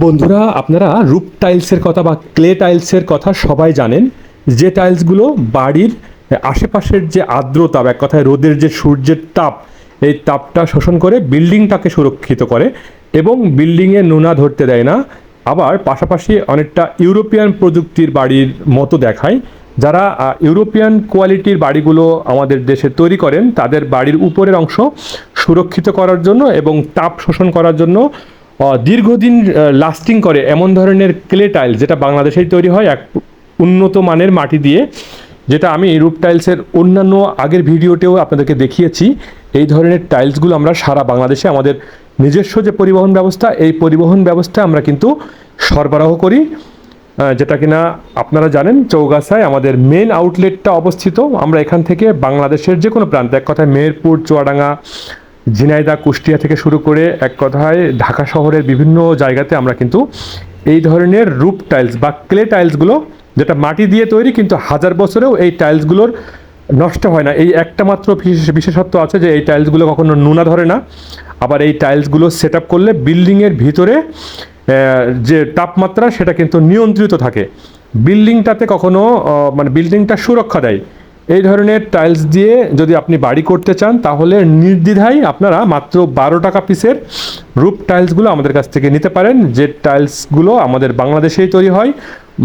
বন্ধুরা, আপনারা রুফ টাইলসের কথা বা ক্লে টাইলসের কথা সবাই জানেন, যে টাইলসগুলো বাড়ির আশেপাশের যে আর্দ্রতা বা এক কথায় রোদের যে সূর্যের তাপ, এই তাপটা শোষণ করে বিল্ডিংটাকে সুরক্ষিত করে এবং বিল্ডিংয়ে নোনা ধরতে দেয় না। আবার পাশাপাশি অনেকটা ইউরোপিয়ান প্রযুক্তির বাড়ির মতো দেখায়। যারা ইউরোপিয়ান কোয়ালিটির বাড়িগুলো আমাদের দেশে তৈরি করেন, তাদের বাড়ির উপরের অংশ সুরক্ষিত করার জন্য এবং তাপ শোষণ করার জন্য দীর্ঘদিন লাস্টিং করে এমন ধরনের ক্লে টাইলস, যেটা বাংলাদেশেই তৈরি হয় এক উন্নত মানের মাটি দিয়ে, যেটা আমি রুফ টাইলসের অন্যান্য আগের ভিডিওতেও আপনাদেরকে দেখিয়েছি। এই ধরনের টাইলসগুলো আমরা সারা বাংলাদেশে আমাদের নিজস্ব যে পরিবহন ব্যবস্থা, এই পরিবহন ব্যবস্থা আমরা কিন্তু সরবরাহ করি, যেটা কিনা আপনারা জানেন চৌগাছায় আমাদের মেন আউটলেটটা অবস্থিত। আমরা এখান থেকে বাংলাদেশের যে কোনো প্রান্তে, এক কথায় মেহেরপুর, চুয়াডাঙ্গা, ঝিনাইদহ, কুষ্টিয়া থেকে শুরু করে এক কথায় ঢাকা শহরের বিভিন্ন জায়গাতে আমরা কিন্তু এই ধরনের রুফ টাইলস বা ক্লে টাইলসগুলো, যেটা মাটি দিয়ে তৈরি কিন্তু হাজার বছরেও এই টাইলসগুলোর নষ্ট হয় না। এই একটা মাত্র বিশেষত্ব আছে যে এই টাইলসগুলো কখনো নোনা ধরে না। আবার এই টাইলসগুলো সেট আপ করলে বিল্ডিংয়ের ভিতরে যে তাপমাত্রা, সেটা কিন্তু নিয়ন্ত্রিত থাকে, বিল্ডিংটাতে কখনো বিল্ডিংটা সুরক্ষা দেয়। এই ধরনের টাইলস দিয়ে যদি আপনি বাড়ি করতে চান, তাহলে নির্দ্বিধায় আপনারা মাত্র 12 টাকা পিসের রুফ টাইলসগুলো আমাদের কাছ থেকে নিতে পারেন। যে টাইলসগুলো আমাদের বাংলাদেশেই তৈরি হয়।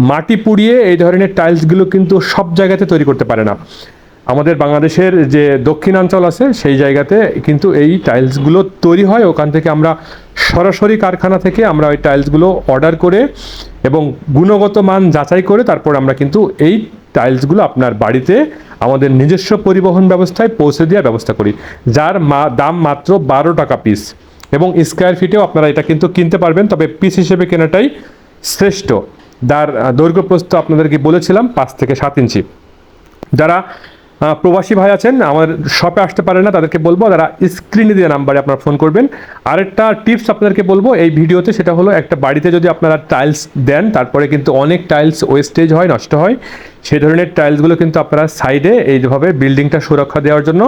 মাটি পুড়িয়ে এই ধরনের টাইলসগুলো কিন্তু সব জায়গাতে তৈরি করতে পারে না। আমাদের বাংলাদেশের যে দক্ষিণাঞ্চল আছে, সেই জায়গাতে কিন্তু এই টাইলসগুলো তৈরি হয়। ওখান থেকে আমরা সরাসরি কারখানা থেকে আমরা ওই টাইলসগুলো অর্ডার করে এবং গুণগত মান যাচাই করে তারপর আমরা কিন্তু এই টাইলসগুলো আপনার বাড়িতে আমাদের নিজস্ব পরিবহন ব্যবস্থায় পৌঁছে দেওয়ার ব্যবস্থা করি, যার দাম মাত্র 12 টাকা পিস। এবং স্কোয়ার ফিটেও আপনারা এটা কিন্তু কিনতে পারবেন, তবে পিস হিসেবে কেনাটাই শ্রেষ্ঠ। যার দৈর্ঘ্য প্রস্থ আপনাদেরকে বলেছিলাম 5 থেকে 7 ইঞ্চি। যারা প্রবাসী ভাই আছেন, আমার শপে আসতে পারে না, তাদেরকে বলবো তারা স্ক্রিনে দেওয়া নাম্বারে আপনারা ফোন করবেন। আরেকটা টিপস আপনাদেরকে বলবো এই ভিডিওতে, সেটা হলো একটা বাড়িতে যদি আপনারা টাইলস দেন, তারপরে কিন্তু অনেক টাইলস ওয়েস্টেজ হয়, নষ্ট হয়। সেই ধরনের টাইলসগুলো কিন্তু আপনারা সাইডে এইভাবে বিল্ডিংটা সুরক্ষা দেওয়ার জন্য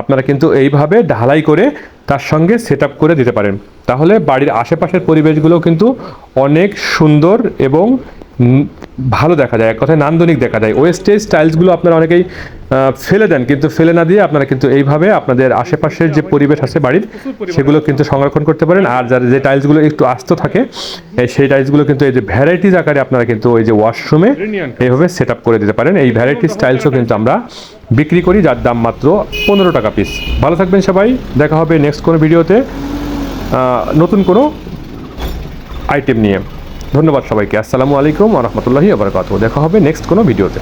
আপনারা কিন্তু এইভাবে ঢালাই করে তার সঙ্গে সেট আপ করে দিতে পারেন। তাহলে বাড়ির আশেপাশের পরিবেশগুলো কিন্তু অনেক সুন্দর এবং ভালো দেখা যায়, এক কথায় নান্দনিক দেখা যায়। ওয়েস্টেজ টাইলসগুলো আপনারা অনেকেই ফেলে দেন, কিন্তু ফেলে না দিয়ে আপনারা কিন্তু এইভাবে আপনাদের আশেপাশের যে পরিবেশ আছে বাড়ির, সেগুলো কিন্তু সংরক্ষণ করতে পারেন। আর যারা যে টাইলসগুলো একটু আস্ত থাকে, সেই টাইলসগুলো কিন্তু এই যে ভ্যারাইটিস আকারে আপনারা কিন্তু ওই যে ওয়াশরুমে এইভাবে সেট আপ করে দিতে পারেন। এই ভ্যারাইটিস টাইলসও কিন্তু আমরা বিক্রি করি, যার দাম মাত্র 15 টাকা পিস। ভালো থাকবেন সবাই, দেখা হবে নেক্সট কোনো ভিডিওতে নতুন কোনো আইটেম নিয়ে। ধন্যবাদ সবাইকে। আসসালামু আলাইকুম ওয়া রাহমাতুল্লাহি ওয়া বারাকাতুহু। দেখা হবে নেক্সট কোনো ভিডিওতে।